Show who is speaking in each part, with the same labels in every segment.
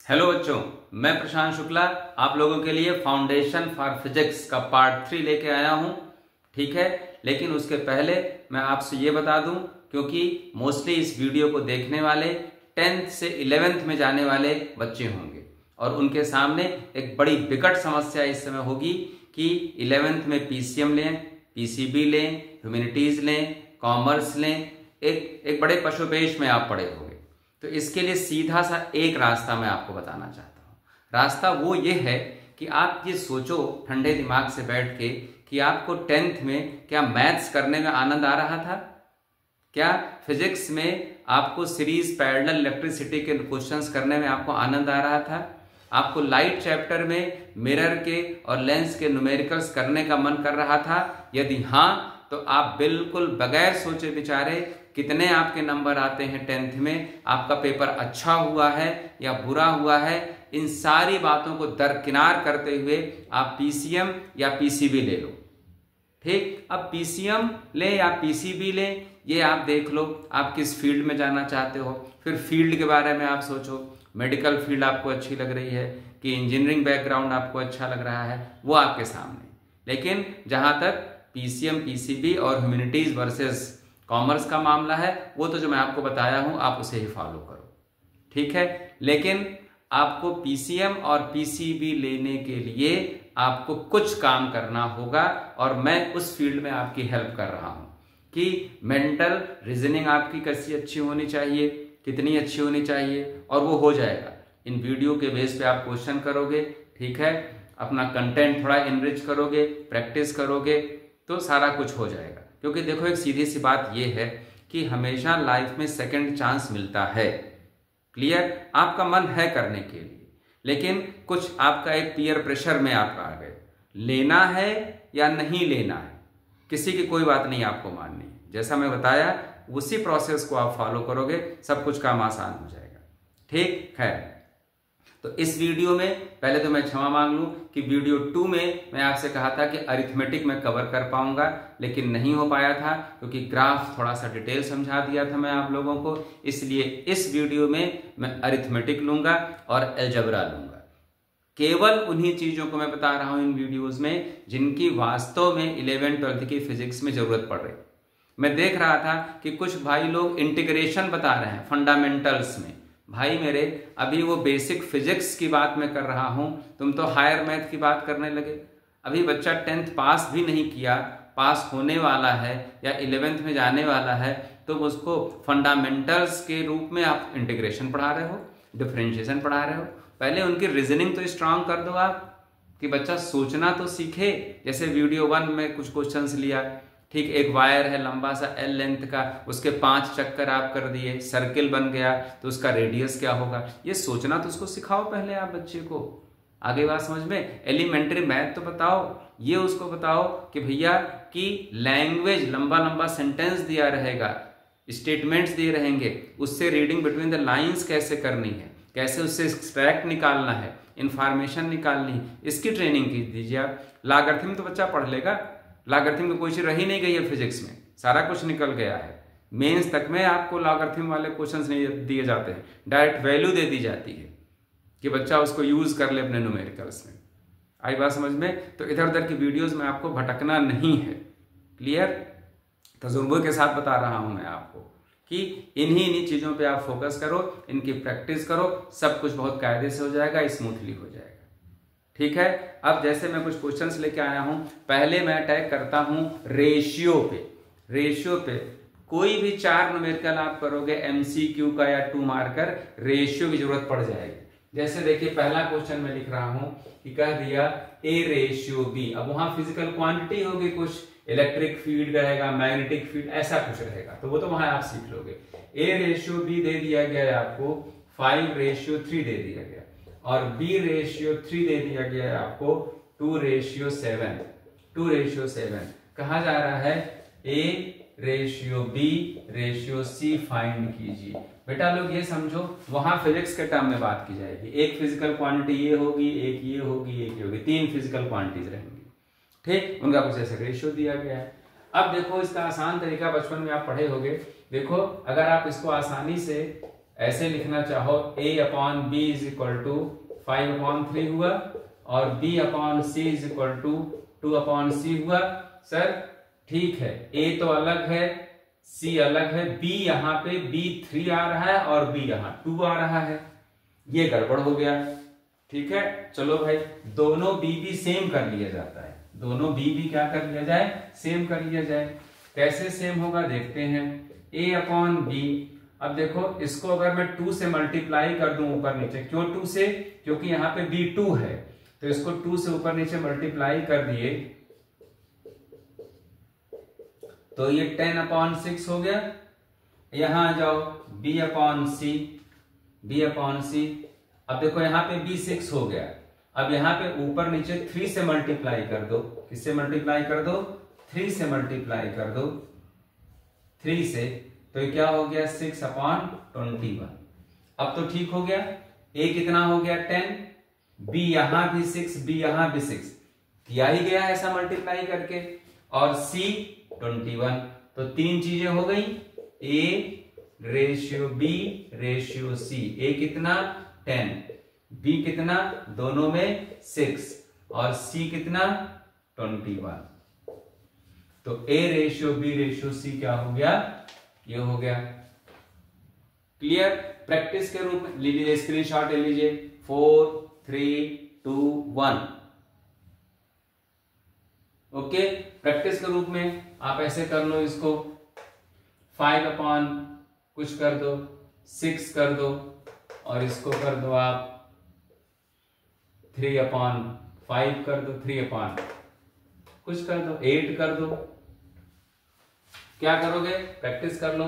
Speaker 1: Hello बच्चों, मैं प्रशांत शुक्ला आप लोगों के लिए फाउंडेशन फॉर फिजिक्स का पार्ट 3 लेके आया हूं। ठीक है, लेकिन उसके पहले मैं आपसे ये बता दूं, क्योंकि मोस्टली इस वीडियो को देखने वाले 10th से 11th में जाने वाले बच्चे होंगे और उनके सामने एक बड़ी विकट समस्या इस समय होगी कि 11th में पीसीएम लें, पीसीबी लें, ह्यूमैनिटीज लें, कॉमर्स लें, एक बड़े पशुपेश में आप पड़े होंगे। तो इसके लिए सीधा सा एक रास्ता मैं आपको बताना चाहता हूँ। रास्ता वो ये है कि आप ये सोचो ठंडे दिमाग से बैठ के कि आपको 10th में क्या मैथ्स करने में आनंद आ रहा था? क्या फिजिक्स में आपको सीरीज पैरेलल इलेक्ट्रिसिटी के क्वेश्चंस करने में आपको आनंद आ रहा था? आपको लाइट चैप्टर में मिरर के और लेंस के न्यूमेरिकल्स करने का मन कर रहा था? यदि हाँ, तो आप बिल्कुल बगैर सोचे विचारे कितने आपके नंबर आते हैं 10th में, आपका पेपर अच्छा हुआ है या बुरा हुआ है, इन सारी बातों को दरकिनार करते हुए आप पीसीएम या पीसीबी ले लो। ठीक, अब पीसीएम ले या पीसीबी ले, ये आप देख लो आप किस फील्ड में जाना चाहते हो। फिर फील्ड के बारे में आप सोचो, मेडिकल फील्ड आपको अच्छी लग रही है कि इंजीनियरिंग बैकग्राउंड आपको अच्छा लग रहा है, वो आपके सामने। लेकिन जहां तक पीसीएम, पीसीबी और ह्यूमैनिटीज वर्सेस कॉमर्स का मामला है, वो तो जो मैं आपको बताया हूं आप उसे ही फॉलो करो। ठीक है, लेकिन आपको पीसीएम और पीसीबी लेने के लिए आपको कुछ काम करना होगा और मैं उस फील्ड में आपकी हेल्प कर रहा हूं कि मेंटल रीजनिंग आपकी कैसी अच्छी होनी चाहिए, कितनी अच्छी होनी चाहिए, और वो हो जाएगा। इन वीडियो के बेस पे आप क्वेश्चन करोगे, ठीक है, अपना कंटेंट थोड़ा इनरिच करोगे, प्रैक्टिस करोगे, तो सारा कुछ हो जाएगा। क्योंकि देखो, एक सीधी सी बात यह है कि हमेशा लाइफ में सेकंड चांस मिलता है। क्लियर? आपका मन है करने के लिए, लेकिन कुछ आपका एक पीयर प्रेशर में आप आ गए, लेना है या नहीं लेना है, किसी की कोई बात नहीं आपको माननी। जैसा मैं बताया उसी प्रोसेस को आप फॉलो करोगे, सब कुछ काम आसान हो जाएगा। ठीक है, तो इस वीडियो में पहले तो मैं क्षमा मांग लूं कि वीडियो 2 में मैं आपसे कहा था कि अरिथमेटिक में कवर कर पाऊंगा, लेकिन नहीं हो पाया था क्योंकि ग्राफ थोड़ा सा डिटेल समझा दिया था मैं आप लोगों को। इसलिए इस वीडियो में मैं अरिथमेटिक लूंगा और अलजेब्रा लूंगा। केवल उन्हीं चीजों को मैं बता रहा हूं इन वीडियोज में जिनकी वास्तव में 11th-12th की फिजिक्स में जरूरत पड़ रही। मैं देख रहा था कि कुछ भाई लोग इंटीग्रेशन बता रहे हैं फंडामेंटल्स में। भाई मेरे, अभी वो बेसिक फिजिक्स की बात मैं कर रहा हूं, तुम तो हायर मैथ की बात करने लगे। अभी बच्चा 10th पास भी नहीं किया, पास होने वाला है या 11th में जाने वाला है, तो उसको फंडामेंटल्स के रूप में आप इंटीग्रेशन पढ़ा रहे हो, डिफरेंशिएशन पढ़ा रहे हो। पहले उनकी रीजनिंग तो स्ट्रांग कर दो आप, कि बच्चा सोचना तो सीखे। जैसे वीडियो 1 में कुछ क्वेश्चंस लिया, ठीक, एक वायर है लंबा सा L लेंथ का, उसके 5 चक्कर आप कर दिए, सर्किल बन गया, तो उसका रेडियस क्या होगा, ये सोचना तो उसको सिखाओ पहले आप बच्चे को। आगे बात समझ में, एलिमेंट्री मैथ तो बताओ, ये उसको बताओ कि भैया कि लैंग्वेज, लंबा लंबा सेंटेंस दिया रहेगा, स्टेटमेंट्स दिए रहेंगे, उससे रीडिंग बिटवीन द लाइन्स कैसे करनी है, कैसे उससे एक्सट्रैक्ट निकालना है, इंफॉर्मेशन निकालनी है, इसकी ट्रेनिंग की दीजिए आप। लॉगरिथम तो बच्चा पढ़ लेगा, लॉगरिथम की कोई चीज रही नहीं गई है फिजिक्स में, सारा कुछ निकल गया है। मेंस तक में आपको लॉगरिथम वाले क्वेश्चंस नहीं दिए जाते हैं, डायरेक्ट वैल्यू दे दी जाती है कि बच्चा उसको यूज कर ले अपने न्यूमेरिकल्स में। आई बात समझ में? तो इधर उधर की वीडियोस में आपको भटकना नहीं है। क्लियर? तजुर्बे के साथ बता रहा हूं मैं आपको कि इन्हीं चीजों पे आप फोकस करो, इनकी प्रैक्टिस करो, सब कुछ बहुत कायदे से हो जाएगा, स्मूथली हो जाएगा। ठीक है, अब जैसे मैं कुछ क्वेश्चंस लेके आया हूं, पहले मैं अटैक करता हूं रेशियो पे। रेशियो पे कोई भी 4 न्यूमेरिकल आप करोगे एमसीक्यू का या 2 मार्कर, रेशियो की जरूरत पड़ जाएगी। जैसे देखिए, पहला क्वेश्चन मैं लिख रहा हूं कि कह दिया A/B। अब वहां फिजिकल क्वांटिटी होगी, कुछ इलेक्ट्रिक फील्ड रहेगा, मैग्नेटिक फील्ड, ऐसा कुछ रहेगा, तो वो तो वहां आप सीख लोगे। A/B दे दिया गया है आपको, 5/3 दे दिया गया, और B/3 दे दिया गया है आपको 2/7। 2/7 कहा जा रहा है A/B/C फाइंड कीजिए। बेटा लोग ये समझो, वहां फिजिक्स के टर्म में बात की जाएगी। एक फिजिकल क्वांटिटी ये होगी, एक ये होगी, एक ये होगी, 3 फिजिकल क्वांटिटीज रहेंगी। ठीक, उनका कुछ ऐसा रेशियो दिया गया है। अब देखो, इसका आसान तरीका बचपन में आप पढ़े होंगे। देखो, अगर आप इसको आसानी से ऐसे लिखना चाहो a upon B is equal to 5/3 हुआ और b upon C is equal to 2/c हुआ। सर ठीक है, a तो अलग है, c अलग है, b यहाँ पे b3 आ रहा है और b यहाँ 2 आ रहा है, ये गड़बड़ हो गया। ठीक है, चलो भाई दोनों b भी सेम कर लिया जाता है, दोनों b भी क्या कर लिया जाए, सेम कर लिया जाए। कैसे सेम होगा देखते हैं। a अपॉन बी, अब देखो इसको अगर मैं 2 से मल्टीप्लाई कर दूं ऊपर नीचे, क्यों 2 से, क्योंकि यहाँ पे b 2 है, तो इसको 2 से ऊपर नीचे मल्टीप्लाई कर दिए तो ये 10/6 हो गया। यहां आ जाओ b अपॉन सी, अब देखो यहाँ पे b 6 हो गया। अब यहाँ पे ऊपर नीचे 3 से मल्टीप्लाई कर दो, किससे मल्टीप्लाई कर दो, 3 से मल्टीप्लाई कर दो, 3 से, तो ये क्या हो गया 6/21। अब तो ठीक हो गया, a कितना हो गया 10, b यहां भी 6, b यहां भी 6, किया ही गया ऐसा मल्टीप्लाई करके, और c 21। तो 3 चीजें हो गई, a ratio b ratio c, a कितना 10, b कितना, दोनों में 6 और c कितना 21। तो a ratio b ratio c क्या हो गया, ये हो गया। क्लियर। प्रैक्टिस के रूप में लीजिए, स्क्रीनशॉट ले लीजिए, 4 3 2 1। ओके, प्रैक्टिस के रूप में आप ऐसे कर लो इसको, 5 अपॉन कुछ कर दो, 6 कर दो, और इसको कर दो आप 3/5 कर दो, 3 अपॉन कुछ कर दो, 8 कर दो। क्या करोगे, प्रैक्टिस कर लो।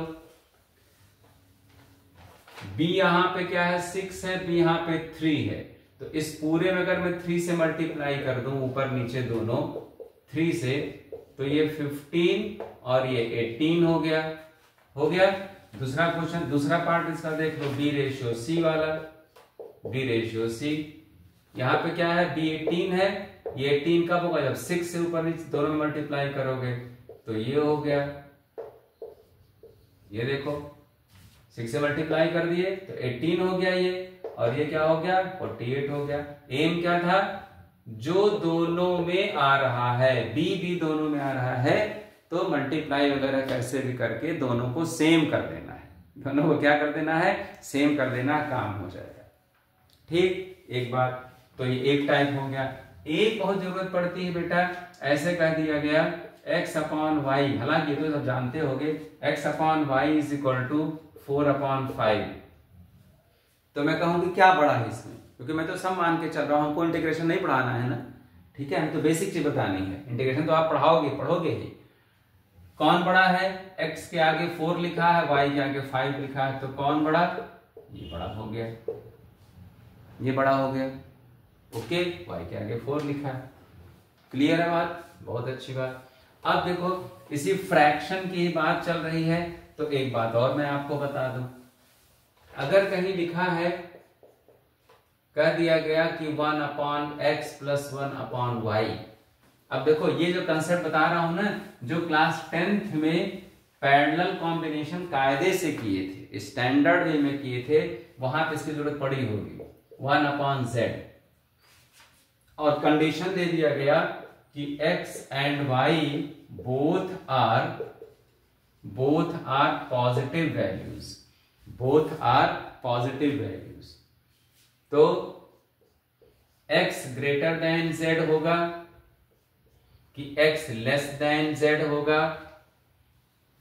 Speaker 1: b यहां पे क्या है 6 है, b यहां पे 3 है, तो इस पूरे में अगर मैं 3 से मल्टीप्लाई कर दूं ऊपर नीचे दोनों 3 से, तो ये 15 और ये 18 हो गया, हो गया। दूसरा क्वेश्चन, दूसरा पार्ट इसका देख लो, b रेशियो c वाला, b रेशियो c, यहां पे क्या है b 18 है, ये 18 कब होगा, जब 6 से ऊपर नीचे दोनों में मल्टीप्लाई करोगे, तो ये हो गया, ये देखो 6 से मल्टीप्लाई कर दिए तो 18 हो गया ये, और ये क्या हो गया 48 हो गया। एम क्या था, जो दोनों में आ रहा है, बी भी दोनों में आ रहा है, तो मल्टीप्लाई वगैरह कैसे भी करके दोनों को सेम कर देना है, दोनों को क्या कर देना है, सेम कर देना, काम हो जाएगा। ठीक, एक बात तो ये एक टाइप हो गया। एक बहुत जरूरत पड़ती है बेटा, ऐसे कह दिया गया x/y, हालांकि ये तो सब जानते होगे, x/y इज इक्वल टू 4/5। तो मैं कहूंगी क्या बड़ा है इसमें, क्योंकि मैं तो सब मान के चल रहा हूं, हमको इंटीग्रेशन नहीं पढ़ाना है ना, ठीक है, हम तो बेसिक चीज बतानी है, इंटीग्रेशन तो आप पढ़ोगे ही। कौन बड़ा है, x के आगे 4 लिखा है, y के आगे 5 लिखा है, तो कौन बड़ा, ये बड़ा हो गया, ये बड़ा हो गया। ओके, y के आगे 4 लिखा है। क्लियर है बात, बहुत अच्छी बात। अब देखो इसी फ्रैक्शन की बात चल रही है, तो एक बात और मैं आपको बता दूं, अगर कहीं लिखा है, कह दिया गया कि 1/x + 1/y, अब देखो ये जो कंसेप्ट बता रहा हूं ना, जो क्लास 10th में पैरेलल कॉम्बिनेशन कायदे से किए थे, स्टैंडर्ड वे में किए थे, वहां पे इसकी जरूरत पड़ी होगी, 1/z, और कंडीशन दे दिया गया कि x and y both are positive values, both are positive values, तो x greater than z होगा कि x less than z होगा,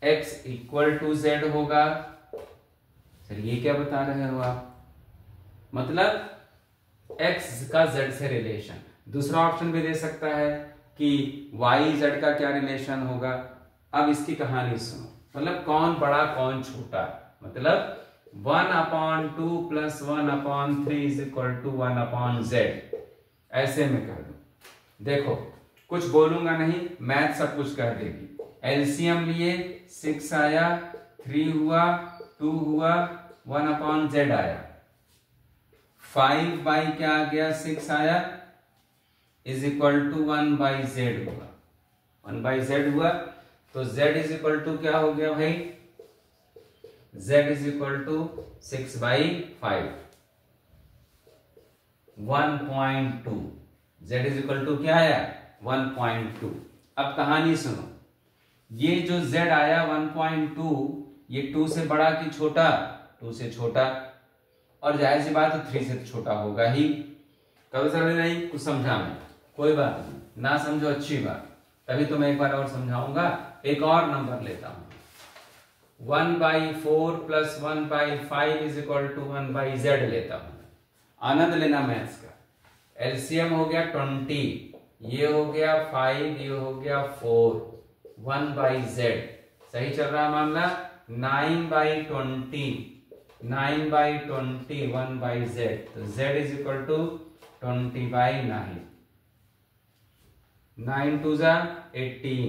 Speaker 1: x equal to z होगा। सर ये क्या बता रहे हो आप, मतलब x का z से रिलेशन। दूसरा ऑप्शन भी दे सकता है कि y z का क्या रिलेशन होगा। अब इसकी कहानी सुनो, मतलब कौन बड़ा कौन छोटा, मतलब 1/2 + 1/3 = 1/z, ऐसे में कर दो। देखो कुछ बोलूंगा नहीं, मैथ सब कुछ कह देगी। एलसीएम लिए 6 आया, 3 हुआ, 2 हुआ, 1/z आया, 5 बाई क्या आ गया 6 आया, इज इक्वल टू 1/z हुआ, 1/z हुआ, तो z इज इक्वल टू क्या हो गया भाई z is equal to 6/5 1.2 z is equal to क्या आया 1.2। अब कहानी सुनो, ये जो z आया 1.2 ये 2 से बड़ा कि छोटा, 2 से छोटा, और जाहिर सी बात है 3 से छोटा होगा ही। कभी समझ नहीं, कुछ समझा मैं, कोई बात नहीं, ना समझो अच्छी बात, तभी तो मैं एक बार और समझाऊंगा। एक और नंबर लेता हूं, 1/4 plus 1/5 is equal to 1/z लेता हूं। आनंद लेना मैथ्स का। एलसीएम हो गया 20, ये हो गया 5, ये हो गया 4, 1/z सही चल रहा मामला। 9/20 9/20 1/z, तो z इज इक्वल टू 20/9, 9 2 जा 18,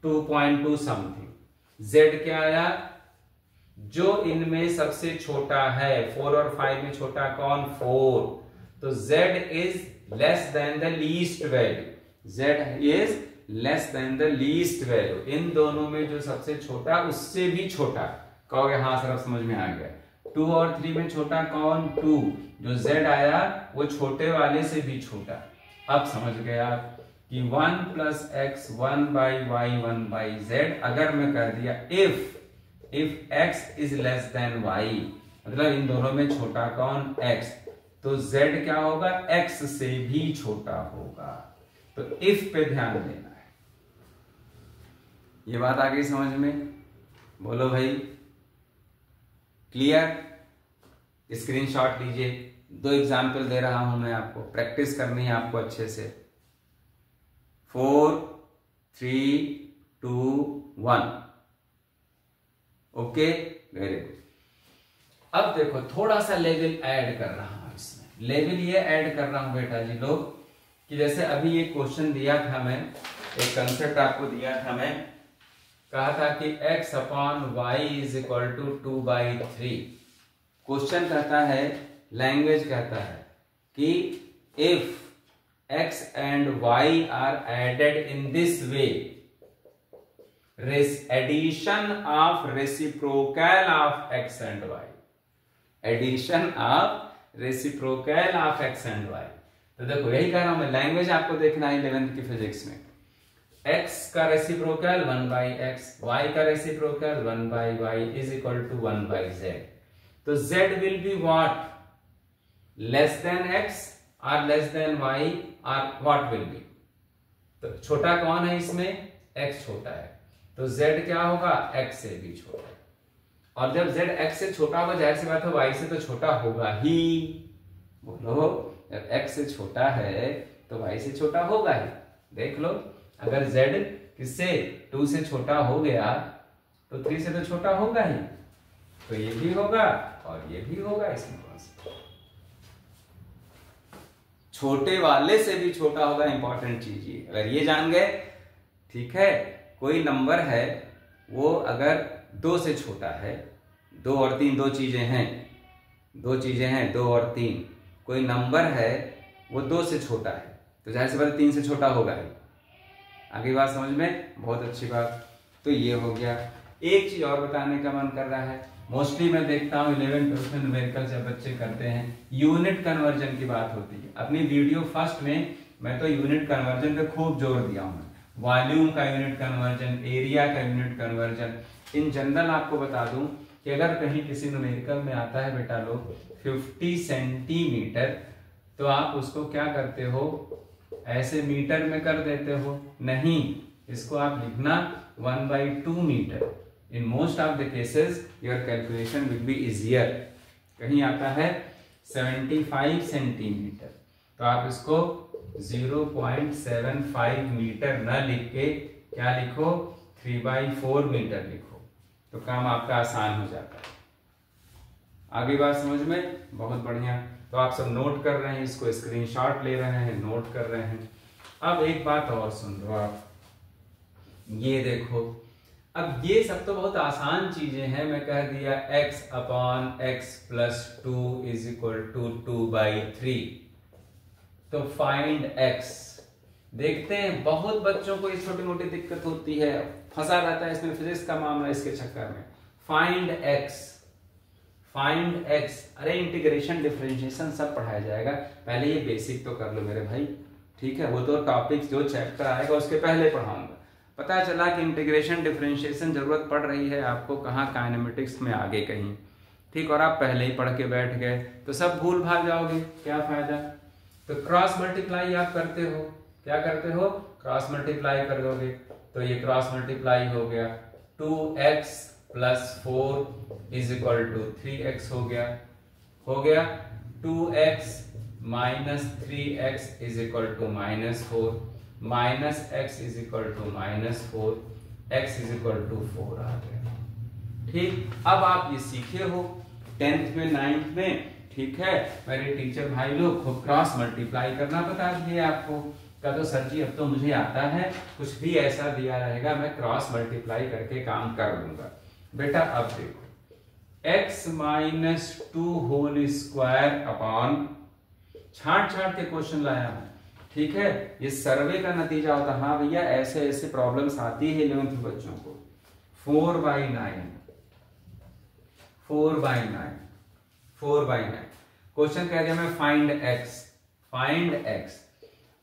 Speaker 1: 2.2 समथिंग। z क्या आया, जो इनमें सबसे छोटा है, 4 और 5 में छोटा कौन 4, तो z is less than the least value, z is less than the least value. इन दोनों में जो सबसे छोटा उससे भी छोटा, कहोगे हाँ सर अब समझ में आ गया। 2 और 3 में छोटा कौन 2, जो z आया वो छोटे वाले से भी छोटा। अब समझ गए आप कि 1 प्लस एक्स 1/y 1/z, अगर मैं कर दिया if x is less than y, मतलब इन दोनों में छोटा कौन x, तो z क्या होगा x से भी छोटा होगा। तो इफ पे ध्यान देना है। ये बात आ गई समझ में, बोलो भाई क्लियर। स्क्रीनशॉट लीजिए, 2 एग्जाम्पल दे रहा हूं मैं आपको, प्रैक्टिस करनी है आपको अच्छे से। 4 3 2 1, ओके वेरी गुड। अब देखो थोड़ा सा लेवल ऐड कर रहा हूं इसमें। लेवल ये ऐड कर रहा हूं बेटा जी लोग कि जैसे अभी एक क्वेश्चन दिया था मैं, एक कंसेप्ट आपको दिया था मैं, कहा था कि x upon Y is equal to 2/3। Question कहता है, लैंग्वेज कहता है कि if x and y are added in this way, addition of reciprocal of x and y, addition of reciprocal of x and y। तो देखो यही कह रहा हूं मैं, लैंग्वेज आपको देखना है 11th की फिजिक्स में। x का रेसिप्रोकल 1/x, y का reciprocal 1/y is equal to 1/z। तो z will be what, less than x और लेस देन y, और व्हाट विल बी, तो छोटा कौन है इसमें, x छोटा है, तो z क्या होगा x से भी छोटा है। और जब z x से छोटा होगा जाहिर सी बात है y से तो छोटा होगा ही। बोलो जब x से छोटा है तो y से छोटा होगा ही। देख लो अगर z किससे 2 से छोटा हो गया तो 3 से तो छोटा होगा ही, तो ये भी होगा और ये भी होगा। इसमें कौन सा छोटे वाले से भी छोटा होगा, इंपॉर्टेंट चीज ये, अगर ये जान गए ठीक है। कोई नंबर है वो अगर 2 से छोटा है, 2 और 3 दो चीजें हैं, 2 और 3, कोई नंबर है वो 2 से छोटा है तो जाहिर सी बात 3 से छोटा होगा ही। आगे बात समझ में, बहुत अच्छी बात। तो ये हो गया। एक चीज और बताने का मन कर रहा है, मोस्टली मैं देखता हूँ 11th-12th में न्यूमेरिकल जब बच्चे करते हैं, यूनिट कन्वर्जन की बात होती है। अपनी वीडियो फर्स्ट में मैं तो यूनिट कन्वर्जन पे खूब जोर दिया हूँ, वॉल्यूम का यूनिट कन्वर्जन, एरिया का यूनिट कन्वर्जन। इन जनरल आपको बता दूं कि अगर कहीं किसी न्यूमेरिकल में आता है बेटा लोग 50 सेंटीमीटर, तो आप उसको क्या करते हो, ऐसे मीटर में कर देते हो, नहीं, इसको आप लिखना 1/2 metre. In most of the cases your calculation will be easier. कहीं आता है 75 सेंटीमीटर, तो आप इसको 0.75 मीटर न लिख के क्या लिखो, 3/4 मीटर लिखो, तो काम आपका आसान हो जाता है। आगे बात समझ में, बहुत बढ़िया। तो आप सब नोट कर रहे हैं, इसको स्क्रीनशॉट ले रहे हैं, नोट कर रहे हैं। अब एक बात और सुन लो आप, ये देखो, अब ये सब तो बहुत आसान चीजें हैं। मैं कह दिया x upon x plus 2 is equal to 2/3, तो फाइंड x। देखते हैं बहुत बच्चों को ये छोटी मोटी दिक्कत होती है, फंसा रहता है इसमें फिजिक्स का मामला इसके चक्कर में। फाइंड एक्स, अरे इंटीग्रेशन डिफरेंशिएशन सब पढ़ाया जाएगा, पहले ये बेसिक तो कर लो मेरे भाई, ठीक है। वो तो टॉपिक जो चैप्टर आएगा उसके पहले पढ़ाऊंगा। पता चला कि इंटीग्रेशन डिफरेंशिएशन जरूरत पड़ रही है आपको कहाँ, काइनेमेटिक्स में आगे कहीं, ठीक, और आप पहले ही पढ़ के बैठ गए तो सब भूल भाग जाओगे, क्या फायदा। तो क्रॉस मल्टीप्लाई आप करते हो, क्या करते हो, क्रॉस मल्टीप्लाई कर दोगे, तो ये क्रॉस मल्टीप्लाई हो गया 2x + 4 = 3x हो गया 2x - 3x = -4 - x = -4, x = 4 आ गया, ठीक। अब आप ये सीखे हो 10th में 9th में, ठीक है। मेरे टीचर भाई लोग खूब क्रॉस मल्टीप्लाई करना बता दिए आपको, क्या तो सर जी अब तो मुझे आता है, कुछ भी ऐसा दिया रहेगा मैं क्रॉस मल्टीप्लाई करके काम कर लूंगा। बेटा अब देखो x - 2 होल स्क्वायर अपॉन, छांट के क्वेश्चन लाया हूं, ठीक है। ये सर्वे का नतीजा होता है, हाँ भैया ऐसे ऐसे प्रॉब्लम्स आती है 11th बच्चों को। 4/9 क्वेश्चन कह दिया मैं फाइंड x।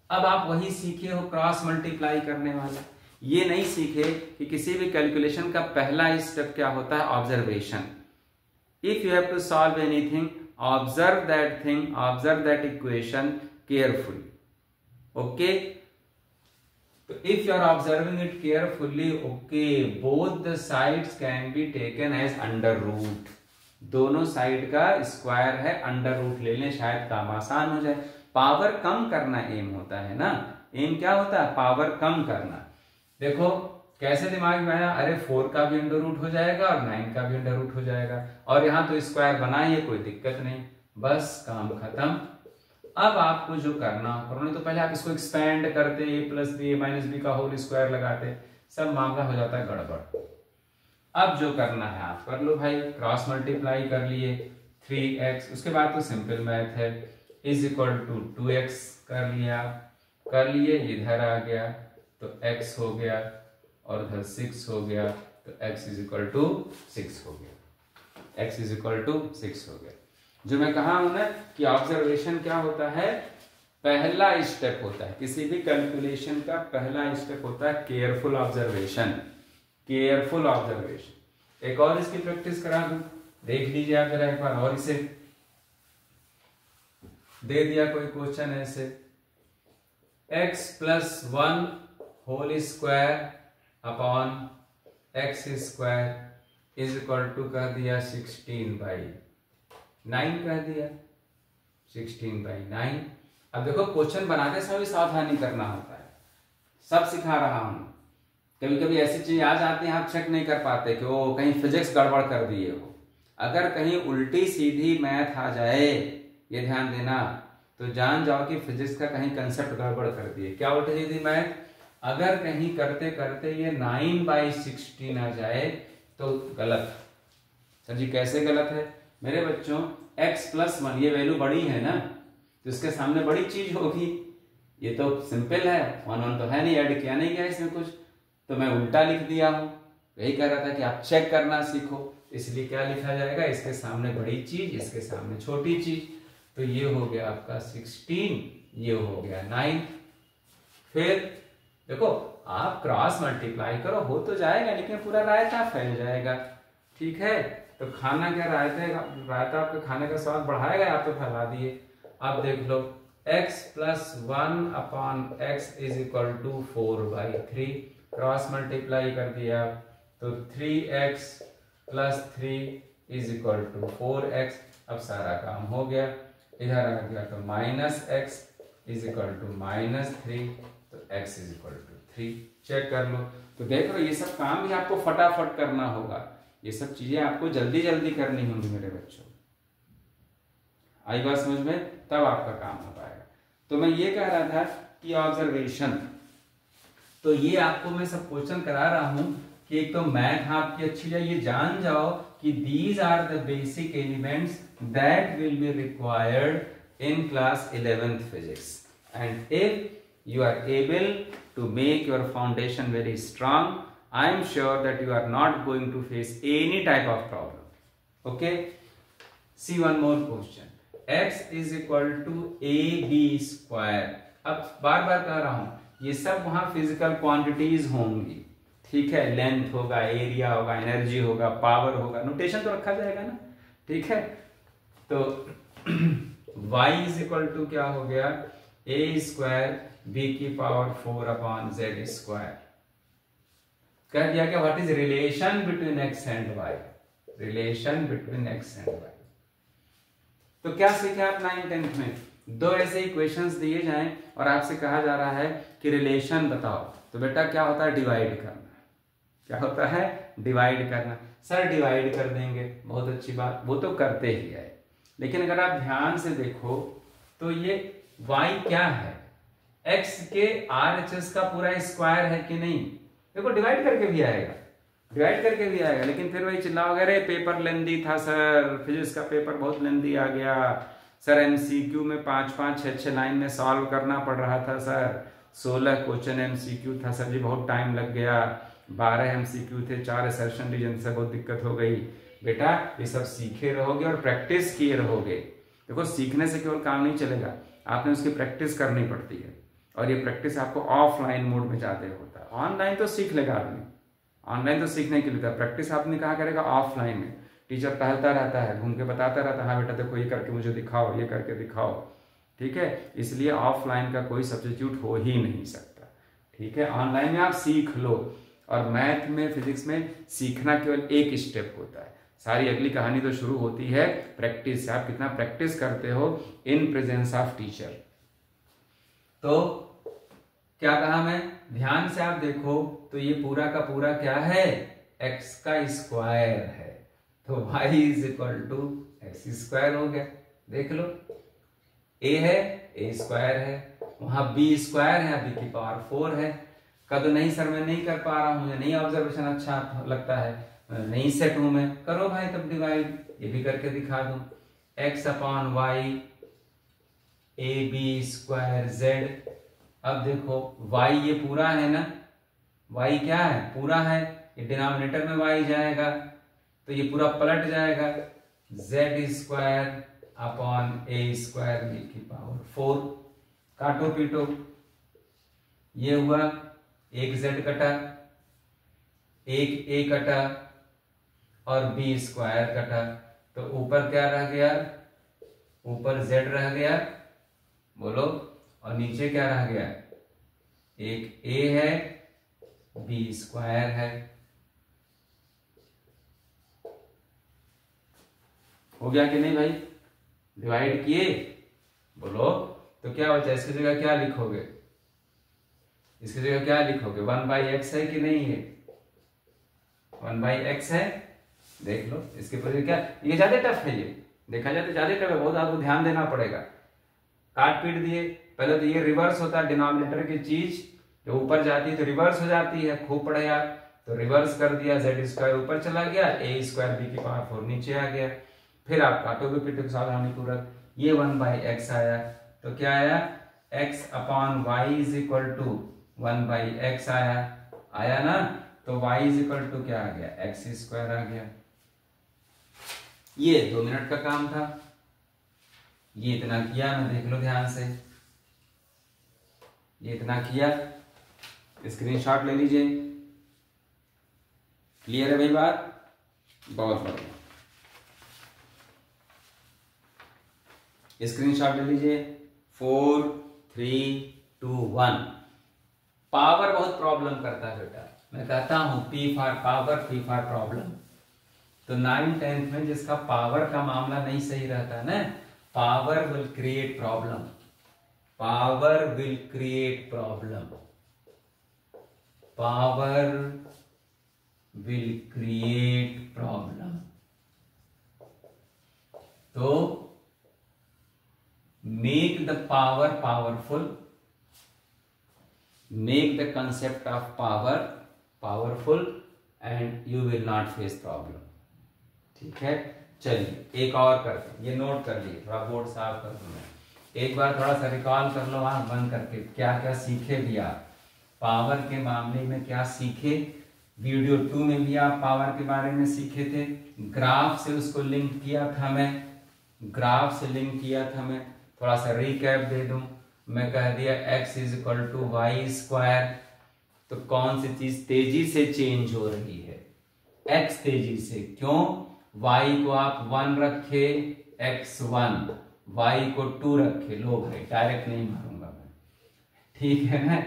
Speaker 1: अब आप वही सीखे हो क्रॉस मल्टीप्लाई करने वाला, ये नहीं सीखे कि किसी भी कैलकुलेशन का पहला स्टेप क्या होता है, observation. If you have to solve anything, observe that thing, observe that equation carefully, okay. तो if you are observing it carefully, okay, both the sides can be taken as under root, दोनों side का square है, under root ले लें, शायद काम आसान हो जाए। पावर कम करना एम होता है ना, एम क्या होता है, पावर कम करना। देखो कैसे दिमाग में आया, अरे 4 का भी अंडर रूट हो जाएगा और 9 का भी अंडर रूट हो जाएगा, और यहाँ तो स्क्वायर बना ही है, कोई दिक्कत नहीं, बस काम खत्म। अब आपको जो करना करो, तो पहले आप इसको एक्सपेंड करते, a + b - b का होल स्क्वायर लगाते, सब मामला हो जाता है गड़बड़। अब जो करना है आप कर लो भाई, क्रॉस मल्टीप्लाई कर लिए 3x, उसके बाद तो सिंपल मैथ है, = 2x कर लिया, कर लिए, इधर आ गया तो x हो गया और इधर 6 हो गया, तो x = 6 हो गया, x = 6 हो गया। जो मैं कहा हूं ना कि ऑब्जर्वेशन क्या होता है, पहला स्टेप होता है किसी भी कैलकुलेशन का, पहला स्टेप होता है केयरफुल ऑब्जर्वेशन, केयरफुल ऑब्जर्वेशन। एक और इसकी प्रैक्टिस करा दूं, देख लीजिए आप जरा एक बार, और इसे दे दिया कोई क्वेश्चन ऐसे, x + 1 whole square upon x square = कह दिया 16/9 कह दिया 16/9। अब देखो क्वेश्चन बनाते समय सावधानी करना होता है, सब सिखा रहा हूं। कभी कभी ऐसी चीज आ जाती है आप चेक नहीं कर पाते कि वो कहीं फिजिक्स गड़बड़ कर दिए हो। अगर कहीं उल्टी सीधी मैथ आ जाए, ये ध्यान देना, तो जान जाओ कि फिजिक्स का कहीं कंसेप्ट गड़बड़ कर दिए। क्या उल्टी सीधी मैथ, अगर कहीं करते करते ये 9/16 आ जाए तो गलत। सर जी कैसे गलत है मेरे बच्चों, x + 1 ये वैल्यू बड़ी है ना, तो इसके सामने बड़ी चीज होगी, ये तो सिंपल है, 1 तो है नहीं, ऐड किया नहीं गया इसमें कुछ, तो मैं उल्टा लिख दिया हूं। यही कह रहा था कि आप चेक करना सीखो, इसलिए क्या लिखा जाएगा, इसके सामने बड़ी चीज, इसके सामने छोटी चीज, तो ये हो गया आपका 16, ये हो गया 9। फिर देखो आप क्रॉस मल्टीप्लाई करो, हो तो जाएगा लेकिन पूरा रायता फैल जाएगा, ठीक है। तो खाना क्या रायता आपके खाने का स्वाद बढ़ाएगा, आप तो फैला दिए। अब देख लो x + 1 upon x = 4/3, cross multiply कर दिया तो 3x + 3 = 4x। अब सारा काम हो गया, इधर आ गया तो -x = -3, तो x = 3। चेक कर लो, तो देख लो ये सब काम भी आपको फटाफट करना होगा, ये सब चीजें आपको जल्दी जल्दी करनी होंगी मेरे बच्चों। आई बात समझ में, तब आपका काम हो पाएगा। तो मैं ये कह रहा था कि ऑब्जर्वेशन, तो ये आपको मैं सब क्वेश्चन करा रहा हूं कि एक तो मैथ आपकी अच्छी जाए, ये जान जाओ कि these are the basic elements that will be required in class 11th physics, and if you are able to make your foundation very strong. I am sure that you are not going to face any type of problem. Okay, see one more question. x is equal to ab square. अब बार बार कह रहा हूं ये सब वहां physical quantities होंगी, ठीक है, लेंथ होगा, एरिया होगा, एनर्जी होगा, पावर होगा, नोटेशन तो रखा जाएगा ना, ठीक है। तो y इज इक्वल टू क्या हो गया, a स्क्वायर b की पावर 4 अपॉन z स्क्वायर। कह दिया क्या, what is relation between x and y, relation between x and y। तो क्या सीखे आप 9th 10th में, दो ऐसे इक्वेशंस दिए जाएं और आपसे कहा जा रहा है कि रिलेशन बताओ, तो बेटा क्या होता है, डिवाइड करना। क्या होता है, डिवाइड करना। सर डिवाइड कर देंगे, बहुत अच्छी बात, वो तो करते ही है, लेकिन अगर आप ध्यान से देखो तो ये y क्या है, x के RHS का पूरा स्क्वायर है कि नहीं, देखो डिवाइड करके भी आएगा, डिवाइड करके भी आएगा, लेकिन फिर वही चिल्लाओगे अरे पेपर लेंदी था सर, फिजिक्स का पेपर बहुत लेंदी आ गया सर, MCQ में 5-5 6-6 लाइन में सॉल्व करना पड़ रहा था सर, 16 क्वेश्चन MCQ था सर जी, बहुत टाइम लग गया, 12 MCQ थे, 4 असर्शन रीजन से बहुत दिक्कत हो गई। बेटा ये सब सीखे रहोगे और प्रैक्टिस किए रहोगे। देखो सीखने से केवल काम नहीं चलेगा, आपने उसकी प्रैक्टिस करनी पड़ती है, और ये प्रैक्टिस आपको ऑफलाइन मोड में ज्यादा होता है। ऑनलाइन तो सीख लेगा आदमी, ऑनलाइन तो सीखने के लिए, प्रैक्टिस आपने कहा करेगा ऑफलाइन में, टीचर टहलता रहता है, घूम के बताता रहता है, हाँ बेटा देखो ये करके मुझे दिखाओ, ये करके दिखाओ, ठीक है। इसलिए ऑफलाइन का कोई सब्स्टिट्यूट हो ही नहीं सकता, ठीक है। ऑनलाइन में आप सीख लो, और मैथ में फिजिक्स में सीखना केवल एक स्टेप होता है, सारी अगली कहानी तो शुरू होती है प्रैक्टिस से। आप कितना प्रैक्टिस करते हो इन प्रेजेंस ऑफ टीचर। तो क्या कहा मैं, ध्यान से आप देखो तो ये पूरा का पूरा क्या है, x का स्क्वायर है, तो y is equal to X square हो गया। देख लो a है, a स्क्वायर है, वहां b स्क्वायर है, b की पावर 4 है। कद नहीं सर मैं नहीं कर पा रहा हूं, मुझे नहीं ऑब्जर्वेशन अच्छा लगता है, नहीं सेट हूं मैं, करो भाई तब डिवाइड, ये भी करके दिखा दूं, x upon Y A B square Z. अब देखो y ये पूरा है ना, y क्या है, पूरा है, ये डिनोमिनेटर में y जाएगा तो ये पूरा पलट जाएगा, z स्क्वायर अपॉन ए स्क्वायर बी की पावर 4। काटो पीटो, ये हुआ, एक z कटा, एक a कटा और b स्क्वायर कटा, तो ऊपर क्या रह गया, ऊपर z रह गया, बोलो, और नीचे क्या रह गया, एक a है, b स्क्वायर है। हो गया कि नहीं भाई, डिवाइड किए, बोलो, तो क्या बचा, इसकी जगह क्या लिखोगे, इसकी जगह क्या लिखोगे, 1/x है कि नहीं है, 1/x है। देख लो इसके ऊपर क्या, ये ज्यादा टफ है, ये देखा जाए तो ज्यादा टफ है, बहुत आपको ध्यान देना पड़ेगा। काट पीट दिए, पहले तो ये रिवर्स होता है, डिनोमिनेटर की चीज जो ऊपर जाती है तो रिवर्स हो जाती है, खूब पढ़े यार, तो रिवर्स कर दिया, z स्क्वायर ऊपर चला गया, a स्क्वायर b की पावर 4 नीचे आ गया। फिर आप काटोगे पीटोगे सावधानी पूर्वक, ये 1/x आया, तो क्या आया, x upon Y is equal to 1/x आया ना, तो y इज इक्वल टू क्या आ गया, x स्क्वायर आ गया। ये 2 मिनट का काम था, ये इतना किया मैं, देख लो ध्यान से, ये इतना किया, स्क्रीनशॉट ले लीजिए। क्लियर है भाई बात, बहुत बढ़िया, स्क्रीनशॉट ले लीजिए। 4 3 2 1। पावर बहुत प्रॉब्लम करता है बेटा, मैं कहता हूं P for power, P for problem. तो 9th 10th में जिसका पावर का मामला नहीं सही रहता ना, power will create problem, power will create problem, power will create problem. तो make the power powerful, make the concept of power powerful and you will not face problem। ठीक है, चलिए एक और करते हैं, ये नोट कर लिए, थोड़ा बोर्ड साफ कर दूं मैं। एक बार थोड़ा सा रिकॉल कर लो आंख बंद करके, क्या क्या सीखे भी आप पावर के मामले में, क्या सीखे। वीडियो 2 में भी आप पावर के बारे में सीखे थे, ग्राफ से उसको लिंक किया था मैं, ग्राफ से लिंक किया था मैं। थोड़ा सा रिकैप दे दूं, मैं कह दिया x = y², तो कौन सी चीज तेजी से चेंज हो रही है, x तेजी से, क्यों, y को आप 1 रखे, x1, y को 2 रखे, लो भाई डायरेक्ट नहीं मारूंगा मैं, ठीक है ना,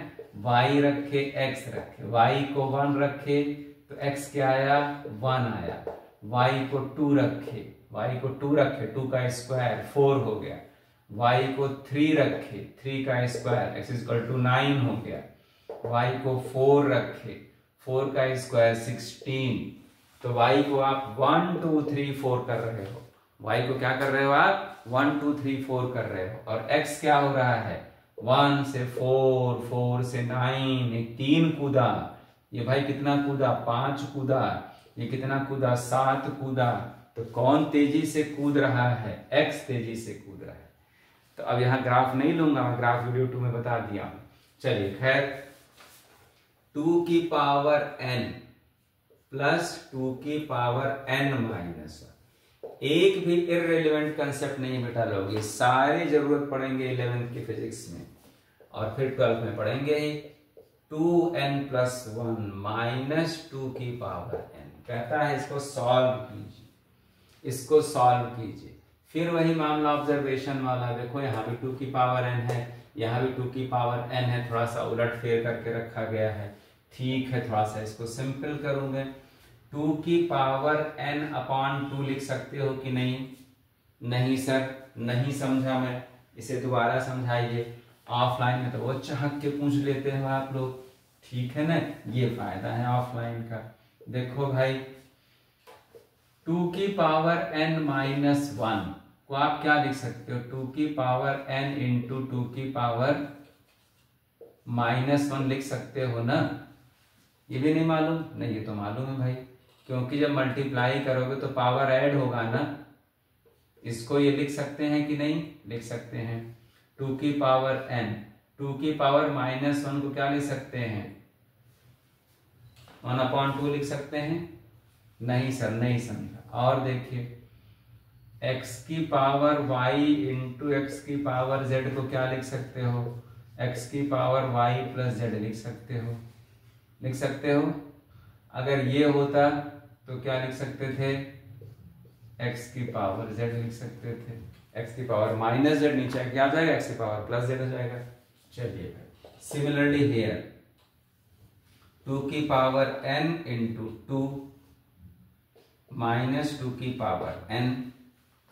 Speaker 1: y रखे, x रखे, y को 1 रखे तो x क्या आया, 1 आया, y को 2 रखे, y को 2 रखे, 2 का स्क्वायर 4 हो गया, y को 3 रखे, 3 का स्क्वायर x = 9 हो गया, y को 4 रखे, 4 का स्क्वायर 16, तो y को आप 1 2 3 4 कर रहे हो, y को क्या कर रहे हो आप, 1 2 3 4 कर रहे हो, और x क्या हो रहा है, 1 से 4, 4 से 9, एक 3 कूदा, ये भाई कितना कूदा, 5 कूदा, ये कितना कूदा, 7 कूदा, तो कौन तेजी से कूद रहा है, x तेजी से कूद रहा है। तो अब यहाँ ग्राफ नहीं लूंगा मैं, ग्राफ वीडियो 2 में बता दिया हूं। चलिए खैर, 2 की पावर n प्लस 2 की पावर n माइनस 1, एक भी इररिलेवेंट कंसेप्ट नहीं बेटा लोग, ये सारे जरूरत पड़ेंगे 11th की फिजिक्स में, और फिर 12th में पढ़ेंगे ही। 2n + 1 माइनस 2 की पावर n, कहता है इसको सॉल्व कीजिए, इसको सॉल्व कीजिए। फिर वही मामला ऑब्जर्वेशन वाला, देखो यहाँ भी 2 की पावर n है, यहाँ भी 2 की पावर n है, थोड़ा सा उलट फेर करके रखा गया है, ठीक है, थोड़ा सा इसको सिंपल करूंगे। 2 की पावर n/2 लिख सकते हो कि नहीं, नहीं सर नहीं समझा मैं, इसे दोबारा समझाइए, ऑफलाइन में तो वो चाहक के पूछ लेते हो आप लोग, ठीक है ना, ये फायदा है ऑफलाइन का। देखो भाई 2 की पावर n-1 को आप क्या लिख सकते हो, 2 की पावर n × 2 की पावर -1 लिख सकते हो ना, ये भी नहीं मालूम, नहीं ये तो मालूम है भाई, क्योंकि जब मल्टीप्लाई करोगे तो पावर ऐड होगा ना, इसको ये लिख सकते हैं कि नहीं, लिख सकते हैं। 2 की पावर n, 2 की पावर -1 को क्या लिख सकते हैं, 1/2 लिख सकते हैं, नहीं सर नहीं समझा। और देखिए x की पावर y × x की पावर z को क्या लिख सकते हो, x की पावर y + z लिख सकते हो, लिख सकते हो। अगर ये होता तो क्या लिख सकते थे, x की पावर z लिख सकते थे, x की पावर -z नीचे क्या आ जाएगा, x की पावर +z हो जाएगा। चलिए सिमिलरली हियर 2 की पावर n × 2 -2 की पावर n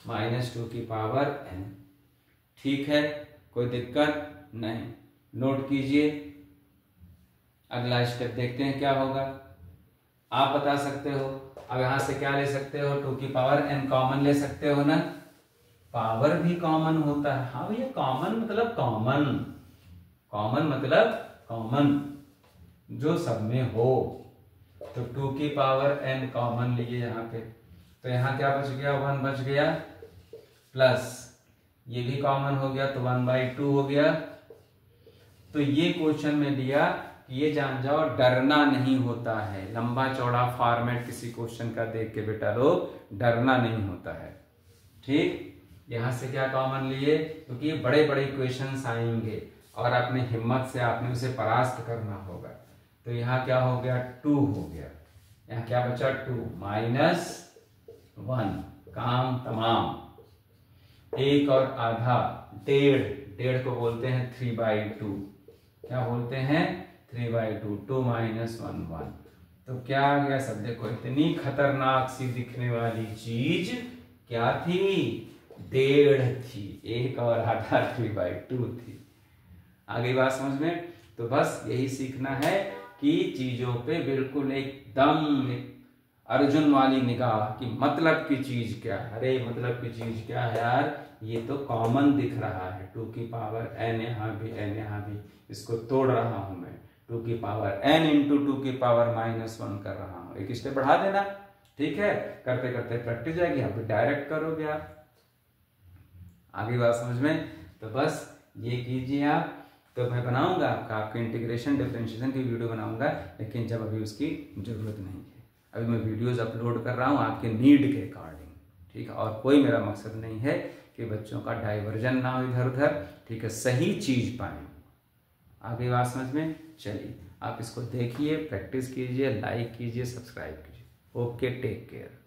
Speaker 1: -2 की पावर n, ठीक है, कोई दिक्कत नहीं, नोट कीजिए। अगला स्टेप देखते हैं क्या होगा, आप बता सकते हो। अब यहां से क्या ले सकते हो, 2 की पावर n कॉमन ले सकते हो ना, पावर भी कॉमन होता है, हाँ भैया कॉमन मतलब कॉमन, कॉमन मतलब कॉमन जो सब में हो, तो 2 की पावर n कॉमन लिए यहाँ पे, तो यहाँ क्या बच गया, 1 बच गया, प्लस ये भी कॉमन हो गया तो 1/2 हो गया। तो ये क्वेश्चन में दिया कि ये जान जाओ डरना नहीं होता है, लंबा चौड़ा फॉर्मेट किसी क्वेश्चन का देख के बेटा लोग डरना नहीं होता है, ठीक। यहाँ से क्या कॉमन लिए, क्योंकि ये बड़े बड़े क्वेश्चंस आएंगे और अपनी हिम्मत से आपने उसे परास्त करना होगा। तो यहाँ क्या हो गया, 2 हो गया, यहाँ क्या बचा 2 -1, काम तमाम। 1 और आधा, 1.5 को बोलते हैं 3/2, क्या बोलते हैं 3/2, 2 - 1 1, तो क्या आ गया सब, देखो इतनी खतरनाक सी दिखने वाली चीज क्या थी, 1.5 थी, 1 और आधा 3/2 थी। आगे बात समझ में, तो बस यही सीखना है कि चीजों पे बिल्कुल एकदम अर्जुन वाली निगाह कि मतलब की चीज क्या है, अरे मतलब की चीज क्या है यार, ये तो कॉमन दिख रहा है, 2 की पावर n यहाँ भी n यहाँ भी, इसको तोड़ रहा हूं मैं, 2 की पावर n × 2 की पावर -1 कर रहा हूं, एक स्टेप बढ़ा देना, ठीक है, करते करते प्रैक्टिस जाएगी, अभी डायरेक्ट करोगे आप। आगे बात समझ में, तो बस ये कीजिए आप। तो मैं बनाऊंगा आपके इंटीग्रेशन डिफरेंशिएशन की वीडियो बनाऊंगा, लेकिन जब अभी उसकी ज़रूरत नहीं है। अभी मैं वीडियोस अपलोड कर रहा हूँ आपके नीड के अकॉर्डिंग, ठीक है। और कोई मेरा मकसद नहीं है कि बच्चों का डाइवर्जन ना हो इधर उधर, ठीक है, सही चीज़ पाएँ। आगे बात समझ में चलिए, आप इसको देखिए, प्रैक्टिस कीजिए, लाइक कीजिए, सब्सक्राइब कीजिए। Okay, take care.